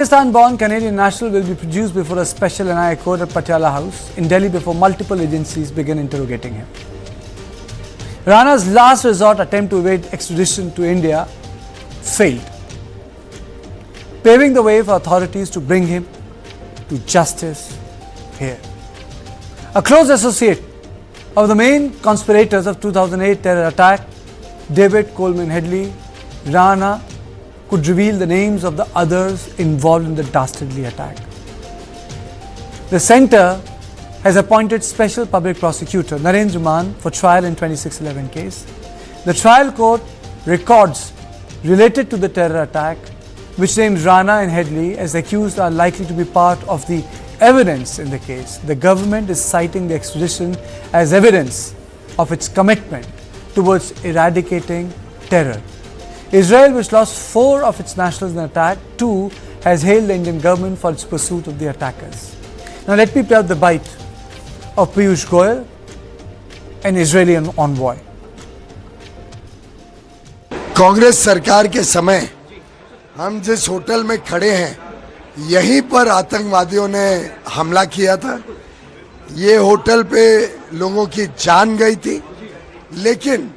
Pakistan-born Canadian national will be produced before a special NIA court at Patiala House in Delhi before multiple agencies begin interrogating him. Rana's last resort attempt to evade extradition to India failed, paving the way for authorities to bring him to justice here. A close associate of the main conspirators of 2008 terror attack, David Coleman Headley, Rana, could reveal the names of the others involved in the dastardly attack. The centre has appointed Special Public Prosecutor Narendra Maan for trial in 2611 case. The trial court records related to the terror attack, which names Rana and Headley as accused, are likely to be part of the evidence in the case. The government is citing the extradition as evidence of its commitment towards eradicating terror. Israel, which lost 4 of its nationals in the attack, too, has hailed the Indian government for its pursuit of the attackers. Now let me play out the bite of Piyush Goyal, an Israeli envoy. Congress सरकार के समय हम जिस hotel में खड़े हैं, यहीं पर आतंकवादियों ने हमला किया था। ये होटल पे लोगों की जान गई थी, लेकिन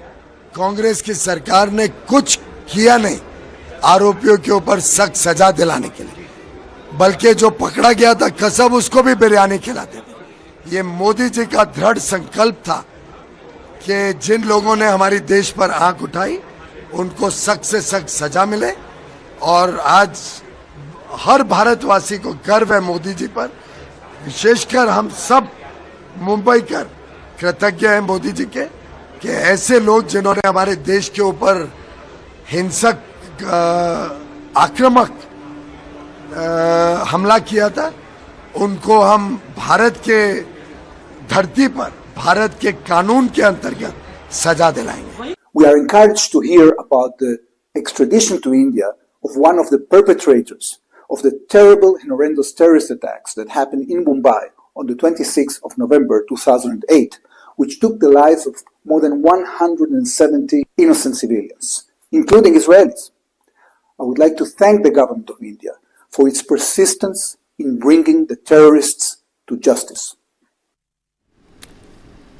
कांग्रेस की सरकार ने कुछ किया नहीं आरोपियों के ऊपर सख्त सजा दिलाने के लिए, बल्कि जो पकड़ा गया था कसम उसको भी बिरयानी खिलाते थे। ये मोदी जी का दृढ़ संकल्प था कि जिन लोगों ने हमारी देश पर आंख उठाई उनको सख्त से सख्त सजा मिले, और आज हर भारतवासी को गर्व है मोदी जी पर। विशेषकर हम सब मुंबई कर कृतज्ञ हैं मोदी जी के कि ऐसे लोग जिन्होंने हमारे देश के ऊपर हिंसक आक्रामक हमला किया था, उनको हम भारत के धरती पर भारत के कानून के अंतर्गत सजा दिलाएंगे। We are encouraged to hear about the extradition to India of one of the perpetrators of the terrible and horrendous terrorist attacks that happened in Mumbai on the 26th of November 2008, which took the lives of more than 170 innocent civilians, including Israelis. I would like to thank the government of India for its persistence in bringing the terrorists to justice.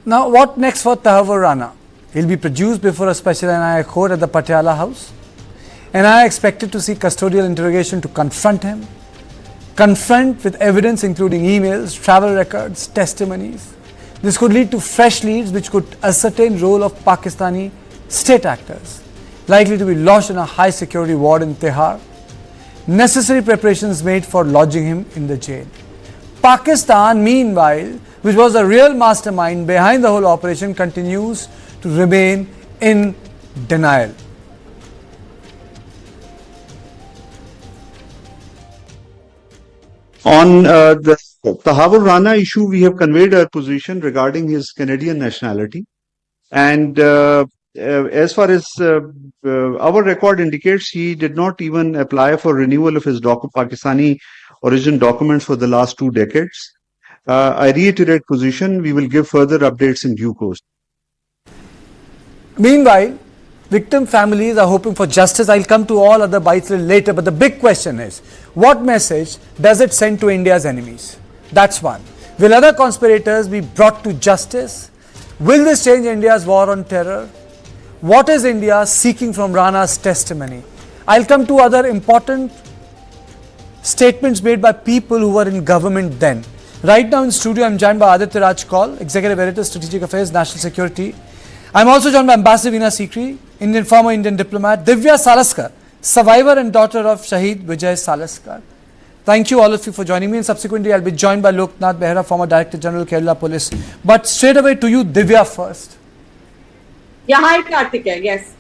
Now, what next for Tahawwur Rana? He'll be produced before a special NIA court at the Patiala House. NIA expected to see custodial interrogation to confront with evidence including emails, travel records, testimonies. This could lead to fresh leads which could ascertain role of Pakistani state actors, likely to be lodged in a high security ward in Tihar. Necessary preparations made for lodging him in the jail. Pakistan, meanwhile, which was the real mastermind behind the whole operation, continues to remain in denial. On the Tahawwur Rana issue, we have conveyed our position regarding his Canadian nationality. And as far as our record indicates, he did not even apply for renewal of his Pakistani origin documents for the last 2 decades. I reiterate position, we will give further updates in due course. Meanwhile, victim families are hoping for justice. I'll come to all other bites a little later, but the big question is, what message does it send to India's enemies? That's one. Will other conspirators be brought to justice? Will this change India's war on terror? What is India seeking from Rana's testimony? I'll come to other important statements made by people who were in government then. Right now in studio, I'm joined by Aditya Raj Kaul, Executive Editor, Strategic Affairs, National Security. I'm also joined by Ambassador Veena Sikri, former Indian diplomat, Divya Salaskar, survivor and daughter of Shahid Vijay Salaskar. Thank you all of you for joining me, and subsequently I'll be joined by Loknath Behra, former Director General, Kerala Police. But straight away to you, Divya, first. Yeah, hi Karthikeya, yes.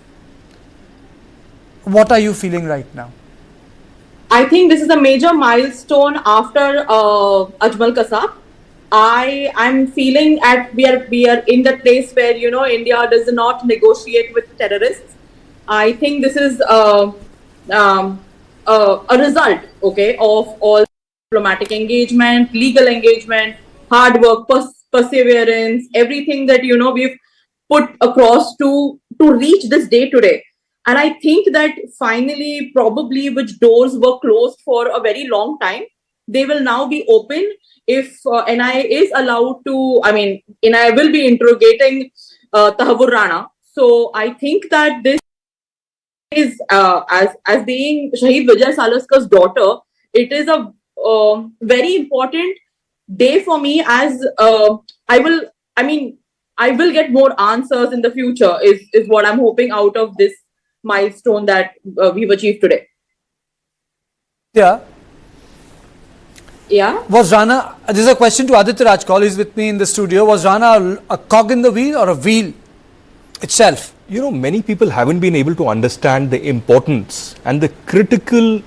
What are you feeling right now? I think this is a major milestone after Ajmal Kasab. I'm feeling we are in the place where India does not negotiate with terrorists. I think this is a result, okay, of all diplomatic engagement, legal engagement, hard work, perseverance, everything that we've put across to reach this day today. And I think that finally, probably which doors were closed for a very long time, they will now be open if NIA is allowed to. I mean, NIA will be interrogating Tahawwur Rana. So I think that this is, as being Shahid Vijay Salaskar's daughter, it is a very important day for me, as I will get more answers in the future, is what I'm hoping out of this milestone that we've achieved today. Yeah. Yeah. Was Rana, this is a question to Aditya Rajkol, he's with me in the studio. Was Rana a cog in the wheel or a wheel itself? You know, many people haven't been able to understand the importance and the critical,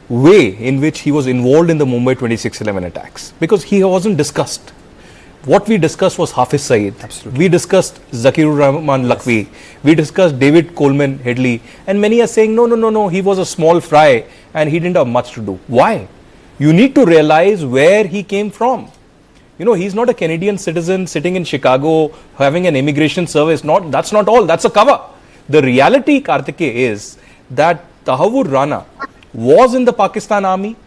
way in which he was involved in the Mumbai 26/11 attacks, because he wasn't discussed. What we discussed was Hafiz Saeed. Absolutely. We discussed Zakirur Rahman Lakwi. We discussed David Coleman Headley. And many are saying, no, he was a small fry and he didn't have much to do. Why? You need to realize where he came from. He's not a Canadian citizen sitting in Chicago having an immigration service. That's not all. That's a cover. The reality, Kartike, is that Tahawwur Rana was in the Pakistan army.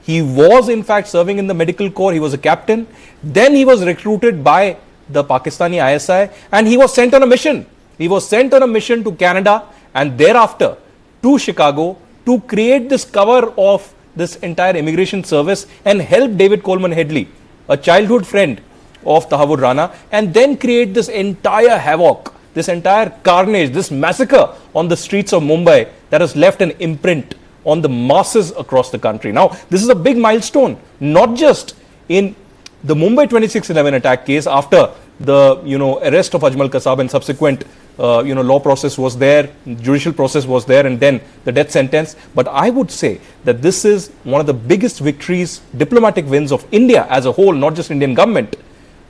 He was in fact serving in the medical corps. He was a captain. Then he was recruited by the Pakistani ISI and he was sent on a mission. He was sent on a mission to Canada and thereafter to Chicago to create this cover of this entire immigration service and help David Coleman Headley, a childhood friend of Tahawwur Rana, and then create this entire havoc, this entire carnage, this massacre on the streets of Mumbai that has left an imprint on the masses across the country. Now, this is a big milestone, not just in the Mumbai 26/11 attack case after the arrest of Ajmal Kasab and subsequent law process was there, judicial process was there, and then the death sentence. But I would say that this is one of the biggest victories, diplomatic wins of India as a whole, not just Indian government,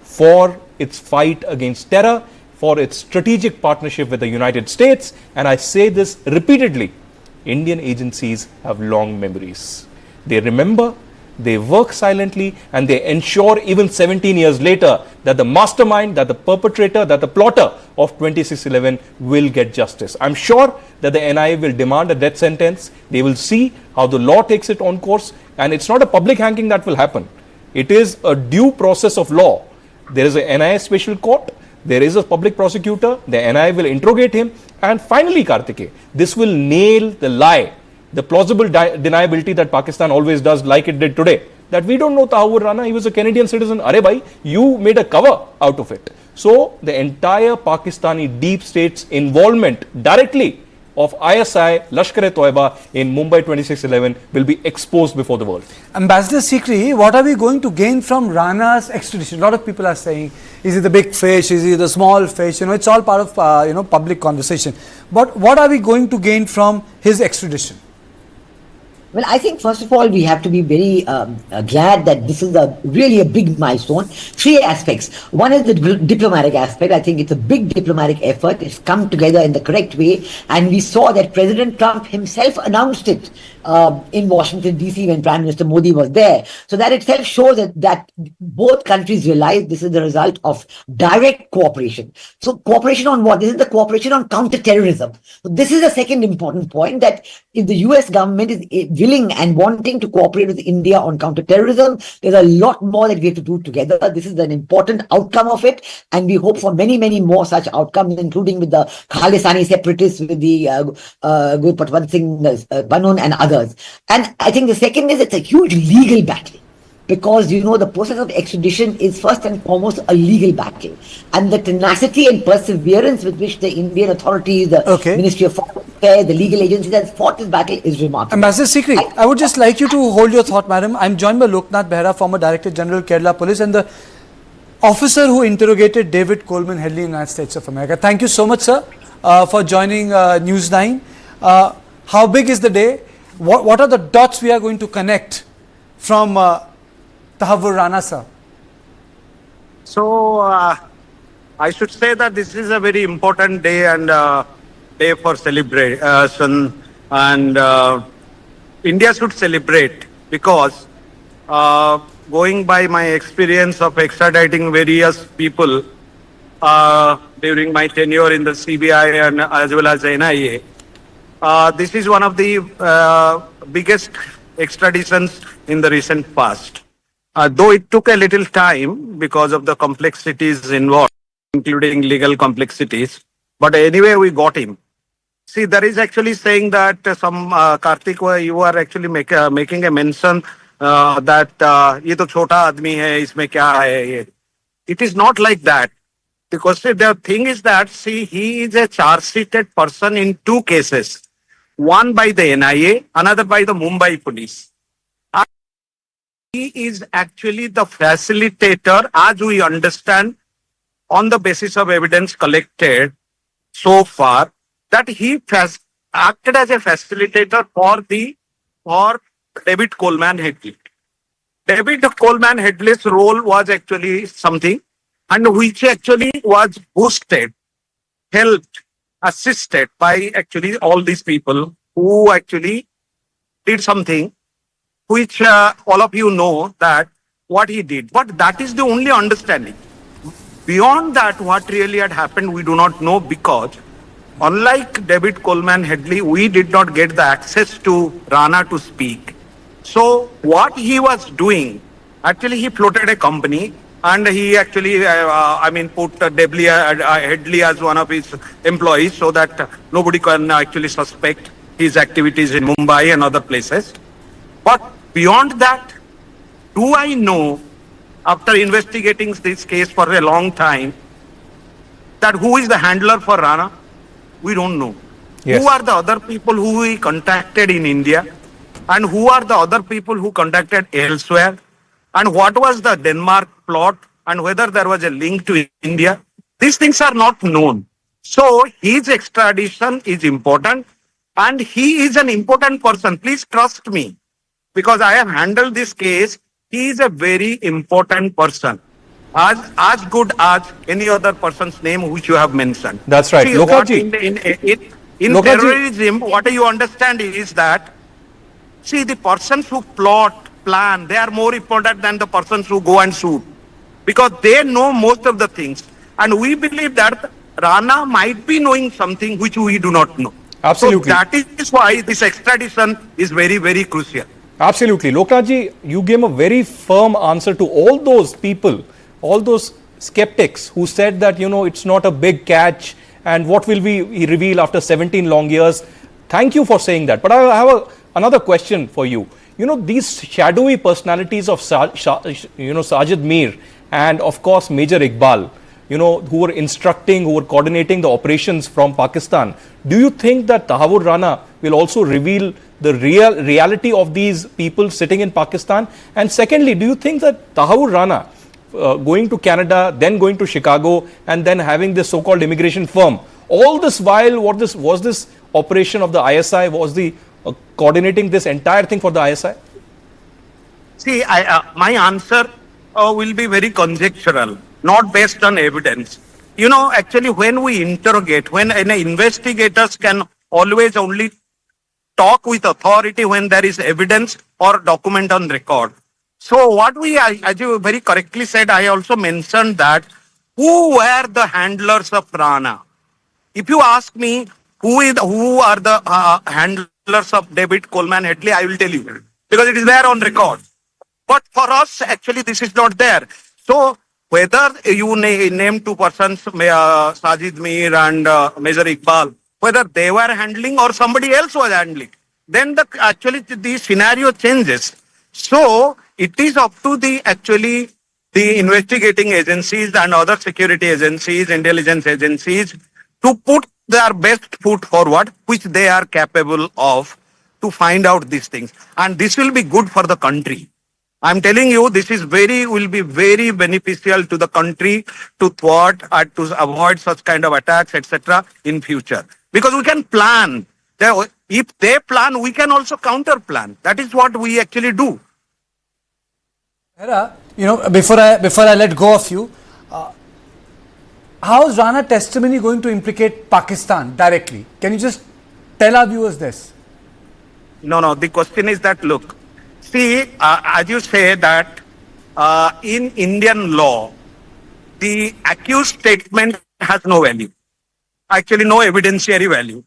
for its fight against terror, for its strategic partnership with the United States. And I say this repeatedly, Indian agencies have long memories. They remember, they work silently, and they ensure even 17 years later that the mastermind, that the perpetrator, that the plotter of 26/11 will get justice. I'm sure that the NIA will demand a death sentence. They will see how the law takes it on course, and it's not a public hanging that will happen. It is a due process of law. There is a NIA special court. There is a public prosecutor. The NIA will interrogate him. And finally, Kartike, this will nail the lie, the plausible deniability that Pakistan always does, like it did today, that we don't know Tahawwur Rana, he was a Canadian citizen. Arey bhai, you made a cover out of it. So the entire Pakistani deep state's involvement directly of ISI, Lashkar-e-Toiba in Mumbai 26/11 will be exposed before the world. Ambassador Sikri, what are we going to gain from Rana's extradition? A lot of people are saying, is he the big fish? Is he the small fish? It's all part of public conversation. But what are we going to gain from his extradition? Well, I think first of all, we have to be very glad that this is really a big milestone. Three aspects. One is the diplomatic aspect. I think it's a big diplomatic effort. It's come together in the correct way. And we saw that President Trump himself announced it in Washington, D.C. when Prime Minister Modi was there. So that itself shows that both countries realize this is the result of direct cooperation. So cooperation on what? This is the cooperation on counterterrorism. So this is the second important point, that if the U.S. government is willing and wanting to cooperate with India on counterterrorism, there's a lot more that we have to do together. This is an important outcome of it, and we hope for many, many more such outcomes, including with the Khalisani separatists, with the Guru Patwant Singh Banon and others. And I think the second is it's a huge legal battle, because the process of extradition is first and foremost a legal battle, and the tenacity and perseverance with which the Indian authorities, the Ministry of Foreign Affairs, the legal agencies has fought this battle is remarkable. Ambassador Sikri, I would just like you to hold your thought, madam. I'm joined by Loknath Behra, former Director General, Kerala Police, and the officer who interrogated David Coleman Headley in the United States of America. Thank you so much, sir, for joining News9. How big is the day? What are the dots we are going to connect from Tahawwur Rana, sir? So, I should say that this is a very important day and day for celebration, and India should celebrate, because going by my experience of extraditing various people, during my tenure in the CBI and as well as NIA. This is one of the biggest extraditions in the recent past. Though it took a little time because of the complexities involved, including legal complexities. But anyway, we got him. See, there is actually saying that Karthik, you are actually making a mention that ये तो छोटा आदमी है, इसमें क्या है ये. It is not like that. Because see, the thing is that, see, he is a charge-sheeted person in two cases. One by the NIA, another by the Mumbai police. And he is actually the facilitator, as we understand, on the basis of evidence collected so far, that he acted as a facilitator for David Coleman Headley. David Coleman Headley's role was actually something, and which actually was boosted, helped, assisted by actually all these people who actually did something which all of you know that what he did. But that is the only understanding. Beyond that, what really had happened, we do not know, because unlike David Coleman Headley, we did not get the access to Rana to speak. So what he was doing, actually he floated a company and he actually, put Headley as one of his employees so that nobody can actually suspect his activities in Mumbai and other places. But beyond that, do I know, after investigating this case for a long time, that who is the handler for Rana? We don't know. Yes. Who are the other people who he contacted in India? And who are the other people who contacted elsewhere? And what was the Denmark plot? And whether there was a link to India? These things are not known. So his extradition is important. And he is an important person. Please trust me. Because I have handled this case. He is a very important person. As good as any other person's name which you have mentioned. That's right. See, in terrorism, what you understand is that, see, the persons who plot, plan, they are more important than the persons who go and shoot. Because they know most of the things. And we believe that Rana might be knowing something which we do not know. Absolutely. So that is why this extradition is very, very crucial. Absolutely. Loknathji, you gave a very firm answer to all those people, all those skeptics who said that, it's not a big catch and what will we reveal after 17 long years. Thank you for saying that. But I have another question for you. These shadowy personalities of Sajid Mir and of course Major Iqbal, who were instructing, who were coordinating the operations from Pakistan. Do you think that Tahawwur Rana will also reveal the reality of these people sitting in Pakistan? And secondly, do you think that Tahawwur Rana going to Canada, then going to Chicago, and then having this so-called immigration firm, all this while, was this operation of the ISI, was the coordinating this entire thing for the ISI? See, my answer will be very conjectural, not based on evidence. Actually, when we interrogate, when investigators can always only talk with authority when there is evidence or document on record. So what as you very correctly said, I also mentioned that who were the handlers of Rana? If you ask me who are the handlers of David Coleman Headley, I will tell you because it is there on record. But for us, actually, this is not there. So whether you name two persons, Sajid Mir and Major Iqbal, whether they were handling or somebody else was handling, then the scenario changes. So it is up to the investigating agencies and other security agencies, intelligence agencies to put their best foot forward, which they are capable of, to find out these things. And this will be good for the country. I'm telling you, this will be very beneficial to the country to thwart and to avoid such kind of attacks, etc. in future. Because we can plan. If they plan, we can also counter plan. That is what we actually do. Hera, before I let go of you, how is Rana testimony going to implicate Pakistan directly? Can you just tell our viewers this? No. The question is that, look, see, as you say that in Indian law, the accused statement has no value. Actually, no evidentiary value.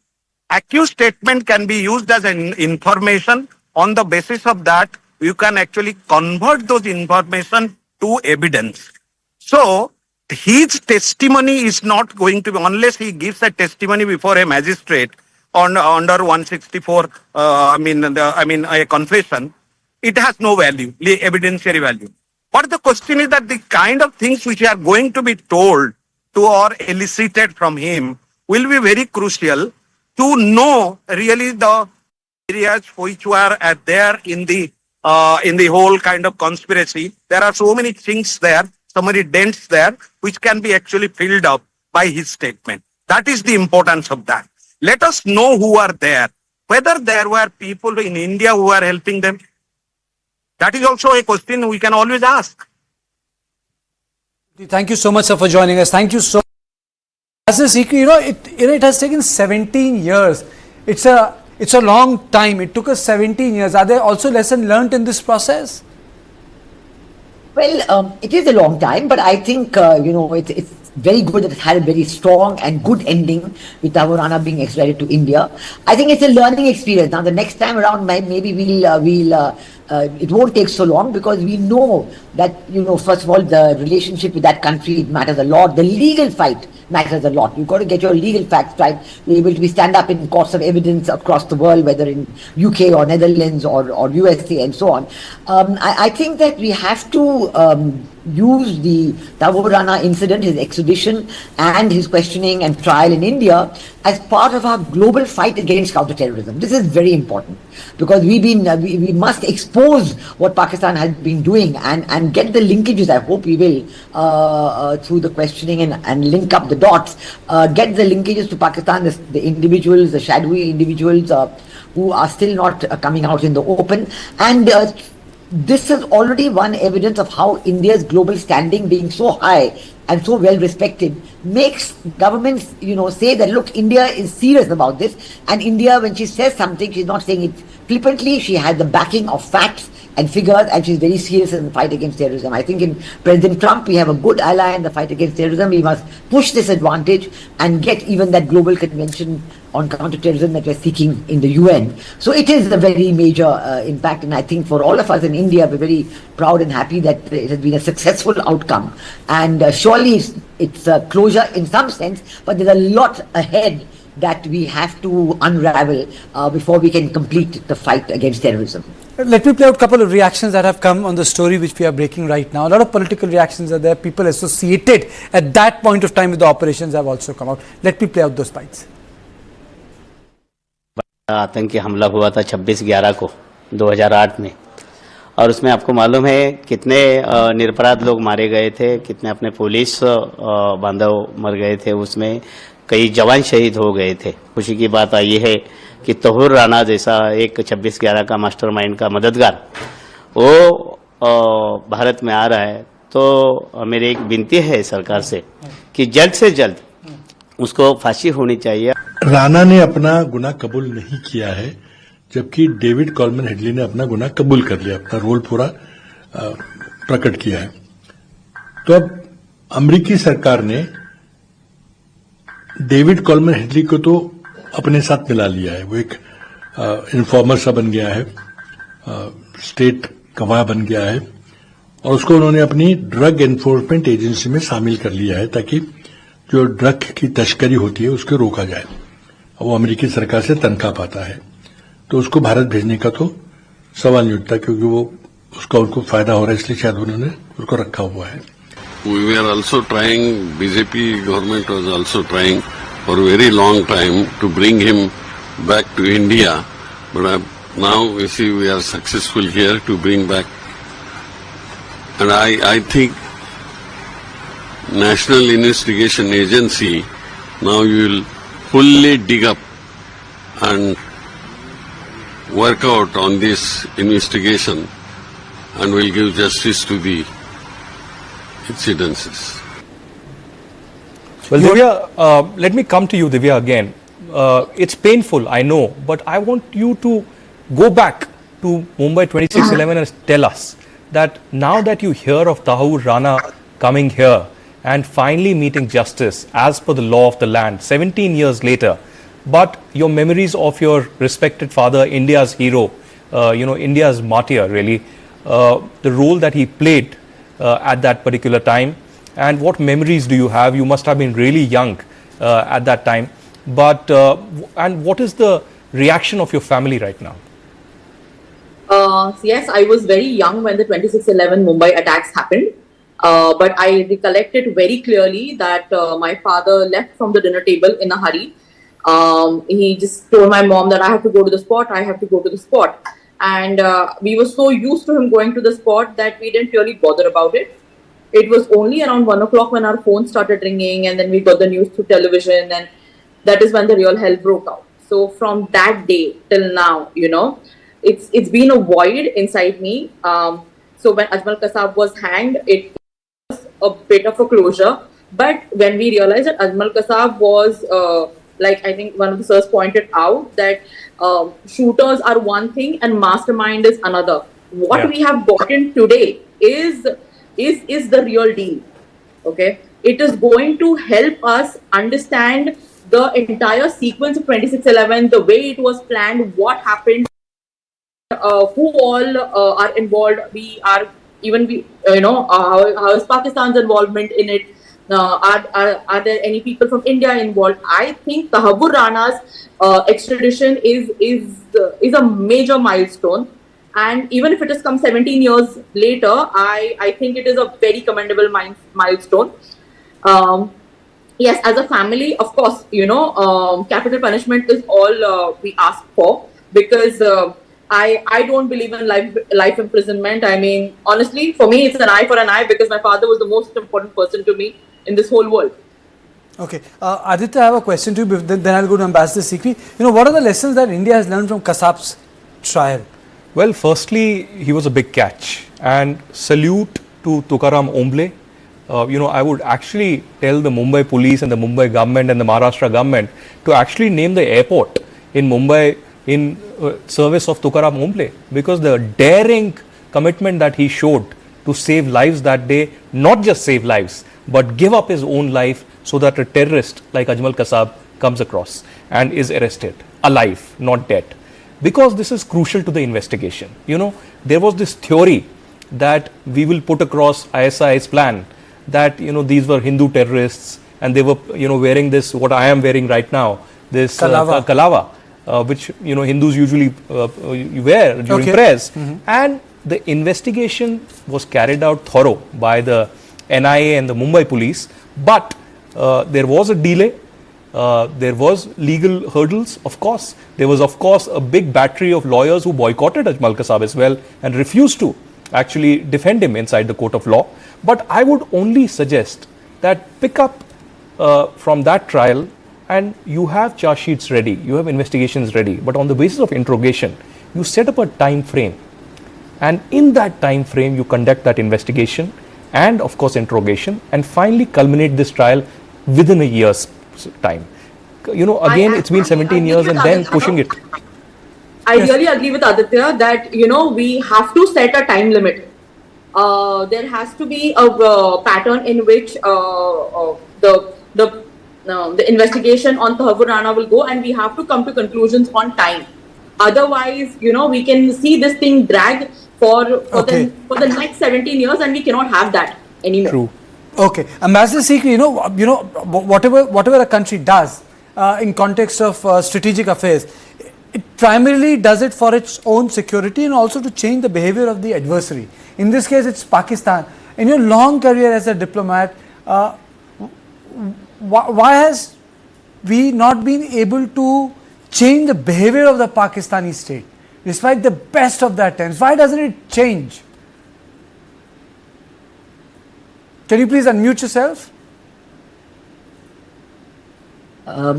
Accused statement can be used as an information. On the basis of that, you can actually convert those information to evidence. So, his testimony is not going to be, unless he gives a testimony before a magistrate under 164, a confession, it has no value, evidentiary value. But the question is that the kind of things which are going to be told to or elicited from him will be very crucial to know really the areas which were there in the whole kind of conspiracy. There are so many things there, so many dents there, which can be actually filled up by his statement. That is the importance of that. Let us know who are there, whether there were people in India who are helping them. That is also a question we can always ask. Thank you so much, sir, for joining us. Thank you so much. As a secret, it has taken 17 years. It's a long time. It took us 17 years. Are there also lessons learned in this process? Well, it is a long time, but I think, it's very good that it had a very strong and good ending with Tahawwur Rana being extradited to India. I think it's a learning experience. Now, the next time around, maybe it won't take so long, because we know that, first of all, the relationship with that country matters a lot. The legal fight matters a lot. You've got to get your legal facts right. You're able to stand up in courts of evidence across the world, whether in UK or Netherlands or USA and so on. I think that we have to use the Tahawwur Rana incident, his extradition and his questioning and trial in India as part of our global fight against counterterrorism. This is very important, because we must expose what Pakistan has been doing and get the linkages. I hope we will, through the questioning and link up the dots, get the linkages to Pakistan, the individuals, the shadowy individuals who are still not coming out in the open. And this is already one evidence of how India's global standing, being so high and so well respected, makes governments, say that, look, India is serious about this. And India, when she says something, she's not saying it flippantly. She has the backing of facts and figures, and she's very serious in the fight against terrorism. I think in President Trump, we have a good ally in the fight against terrorism. We must push this advantage and get even that global convention on counterterrorism that we're seeking in the UN. So it is a very major impact, and I think for all of us in India, we're very proud and happy that it has been a successful outcome. And surely it's a closure in some sense, but there's a lot ahead that we have to unravel before we can complete the fight against terrorism. Let me play out a couple of reactions that have come on the story which we are breaking right now. A lot of political reactions are there. People associated at that point of time with the operations have also come out. Let me play out those bites. आतंकी हमला हुआ था 26/11 को 2008 में, और उसमें आपको मालूम है कितने निरपराध लोग मारे गए थे, कितने अपने पुलिस बांधव मर गए थे, उसमें कई जवान शहीद हो गए थे। खुशी की बात आई है कि तहव्वुर राना जैसा एक 26/11 का मास्टरमाइंड का मददगार वो भारत में आ रहा है। तो मेरी एक विनती है सरकार से कि जल्द से जल्द उसको फांसी होनी चाहिए। राणा ने अपना गुनाह कबूल नहीं किया है, जबकि डेविड कॉलमैन हेडली ने अपना गुनाह कबूल कर लिया, अपना रोल पूरा प्रकट किया है। तो अब अमेरिकी सरकार ने डेविड कॉलमैन हेडली को तो अपने साथ मिला लिया है। वो एक इन्फॉर्मर सा बन गया है, स्टेट गवाह बन गया है, और उसको उन्होंने अपनी ड्रग एनफोर्समेंट एजेंसी में शामिल कर लिया है, ताकि जो ड्रग की तस्करी होती है उसको रोका जाए। वो अमेरिकी सरकार से तनख्वाह पाता है, तो उसको भारत भेजने का तो सवाल नहीं उठता, क्योंकि वो उसका उनको फायदा हो रहा है, इसलिए शायद उन्होंने उसको रखा हुआ है। We were also trying, BJP government was also trying for a very long time to bring him back to India, but now we see we are successful here to bring back. And I think National Investigation Agency, now you will fully dig up and work out on this investigation and will give justice to the incidences. Well, Divya, let me come to you, Divya, again. It's painful, I know, but I want you to go back to Mumbai 26/11 and tell us that now that you hear of Tahawwur Rana coming here and finally meeting justice as per the law of the land 17 years later. But your memories of your respected father, India's hero, India's martyr, really, the role that he played at that particular time, and what memories do you have? You must have been really young at that time. But and what is the reaction of your family right now? Yes, I was very young when the 26/11 Mumbai attacks happened. But I recollect it very clearly that my father left from the dinner table in a hurry. He just told my mom that I have to go to the spot, I have to go to the spot. And we were so used to him going to the spot that we didn't really bother about it. It was only around 1 o'clock when our phone started ringing, and then we got the news through television, and that is when the real hell broke out. So from that day till now, it's been a void inside me. So when Ajmal Kasab was hanged, it was a bit of a closure. But when we realized that Ajmal Kasab was, like I think one of the sirs pointed out, that shooters are one thing and mastermind is another. What we have gotten today is the real deal. Okay, it is going to help us understand the entire sequence of 26/11, the way it was planned, what happened, who all are involved. How is Pakistan's involvement in it? Are there any people from India involved? I think Tahawwur Rana's extradition is a major milestone, and even if it has come 17 years later, I think it is a very commendable milestone. Yes, as a family, of course, capital punishment is all we ask for, because I don't believe in life imprisonment. I mean, honestly, for me, it's an eye for an eye, because my father was the most important person to me in this whole world. Okay, Aditya, I have a question to you, then I'll go to Ambassador Sikri. What are the lessons that India has learned from Kasab's trial? Well, firstly, he was a big catch, and salute to Tukaram Omble. I would actually tell the Mumbai police and the Mumbai government and the Maharashtra government to actually name the airport in Mumbai in service of Tukaram Omble, because the daring commitment that he showed to save lives that day, not just save lives, but give up his own life so that a terrorist like Ajmal Kasab comes across and is arrested alive, not dead. Because this is crucial to the investigation. There was this theory that we will put across ISI's plan that, these were Hindu terrorists, and they were, wearing this, what I am wearing right now, this kalava, which, Hindus usually wear during prayers. And the investigation was carried out thorough by the NIA and the Mumbai police, but there was a delay. There was legal hurdles, of course. There was, of course, a big battery of lawyers who boycotted Ajmal Kasab as well and refused to actually defend him inside the court of law. But I would only suggest that pick up from that trial, and you have charge sheets ready, you have investigations ready, but on the basis of interrogation, you set up a time frame, and in that time frame, you conduct that investigation and, of course, interrogation, and finally culminate this trial within a year's time. Again, it's been 17 years and then pushing it. I really agree with Aditya that, we have to set a time limit. There has to be a pattern in which the investigation on Tahawwur Rana will go, and we have to come to conclusions on time. Otherwise, we can see this thing drag for the next 17 years, and we cannot have that anymore. True. Okay, Ambassador Sikri, whatever a country does in context of strategic affairs, it primarily does it for its own security and also to change the behavior of the adversary. In this case, it's Pakistan. In your long career as a diplomat, why has we not been able to change the behavior of the Pakistani state, despite the best of the attempts? Why doesn't it change? Can you please unmute yourself?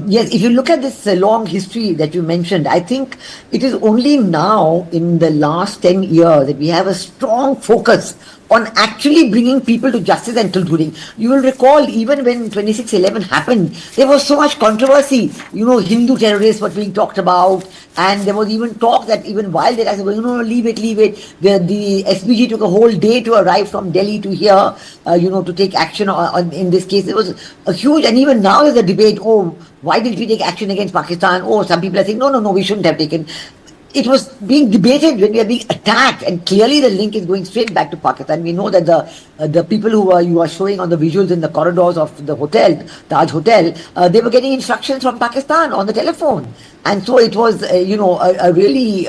Yes, if you look at this long history that you mentioned, I think it is only now in the last 10 years that we have a strong focus on actually bringing people to justice and concluding. You will recall even when 26/11 happened, there was so much controversy. Hindu terrorists were being talked about, and there was even talk that even while they were saying, no, leave it. The SPG took a whole day to arrive from Delhi to here, to take action in this case. It was a huge, and even now there's a debate, why did we take action against Pakistan? Some people are saying, no, we shouldn't have taken. It was being debated when we are being attacked, and clearly the link is going straight back to Pakistan. We know that the people you are showing on the visuals in the corridors of the hotel, Taj Hotel, they were getting instructions from Pakistan on the telephone, and so it was a really.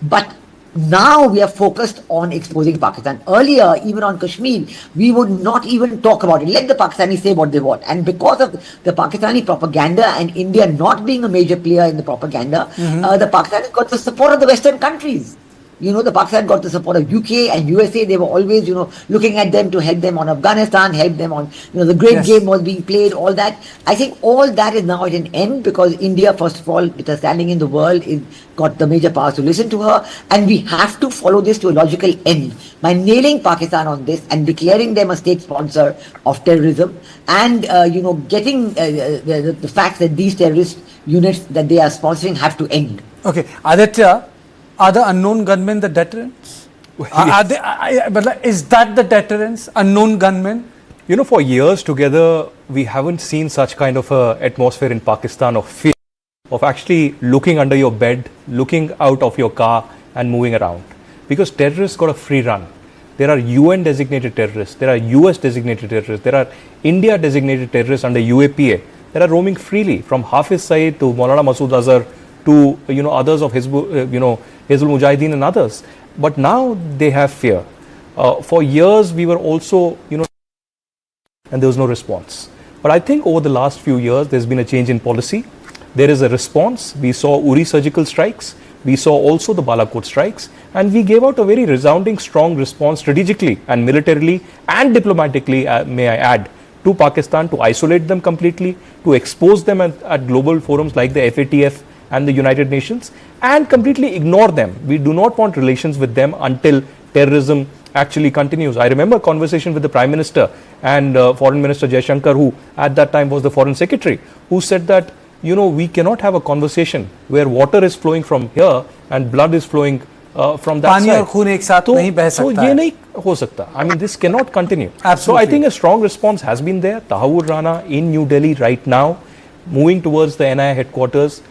But now we are focused on exposing Pakistan. Earlier, even on Kashmir, we would not even talk about it. Let the Pakistanis say what they want. And because of the Pakistani propaganda and India not being a major player in the propaganda, the Pakistanis got the support of the Western countries. The Pakistan got the support of UK and USA. They were always, looking at them to help them on Afghanistan, help them on, the great game was being played, all that. I think all that is now at an end because India, first of all, with her standing in the world, got the major powers to listen to her. And we have to follow this to a logical end by nailing Pakistan on this and declaring them a state sponsor of terrorism and, getting the fact that these terrorist units that they are sponsoring have to end. Okay, Aditya, are the unknown gunmen the deterrence? Is that the deterrence? Unknown gunmen? For years together, we haven't seen such kind of a atmosphere in Pakistan of fear, of actually looking under your bed, looking out of your car and moving around. Because terrorists got a free run. There are UN designated terrorists, there are US designated terrorists, there are India designated terrorists under UAPA that are roaming freely from Hafiz Saeed to Maulana Masood Azhar to others of Hizbul Mujahideen and others. But now they have fear. For years we were also and there was no response. But I think over the last few years there's been a change in policy. There is a response. We saw Uri surgical strikes. We saw also the Balakot strikes, and we gave out a very resounding strong response strategically and militarily and diplomatically, may I add, to Pakistan, to isolate them completely, to expose them at global forums like the FATF and the United Nations, and completely ignore them. We do not want relations with them until terrorism actually continues. I remember a conversation with the Prime Minister and Foreign Minister Jaishankar, who at that time was the Foreign Secretary, who said that, we cannot have a conversation where water is flowing from here and blood is flowing from that Pani side. aur khoon ek saath nahi beh sakta hai. ये नहीं हो सकता. I mean, this cannot continue. Absolutely. So I think a strong response has been there. Tahawwur Rana in New Delhi right now, moving towards the NIA headquarters.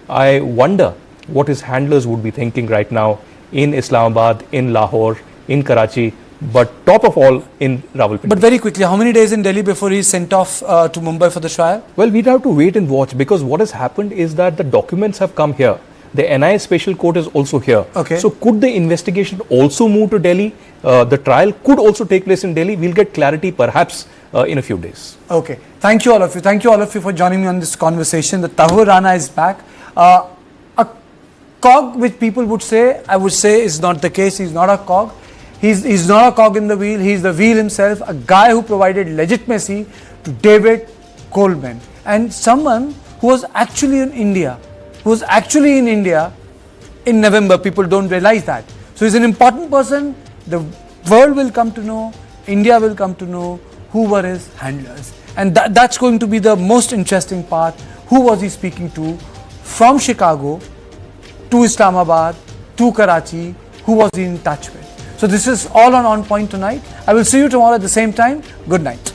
I wonder what his handlers would be thinking right now in Islamabad, in Lahore, in Karachi, but top of all in Rawalpindi. But very quickly, how many days in Delhi before he's sent off to Mumbai for the trial? Well, we'd have to wait and watch, because what has happened is that the documents have come here. The NIA Special Court is also here. Okay. So could the investigation also move to Delhi? The trial could also take place in Delhi. We'll get clarity perhaps in a few days. Okay. Thank you all of you. Thank you all of you for joining me on this conversation. The Tahawwur Rana is back. A cog which people would say, I would say is not the case. He's not a cog. He's not a cog in the wheel. He's the wheel himself. A guy who provided legitimacy to David Coleman, and someone who was actually in India. In November. People don't realize that. So he's an important person. The world will come to know, India will come to know who were his handlers. And that's going to be the most interesting part. Who was he speaking to? From Chicago to Islamabad to Karachi, who was he in touch with? So this is all on Point tonight. I will see you tomorrow at the same time. Good night.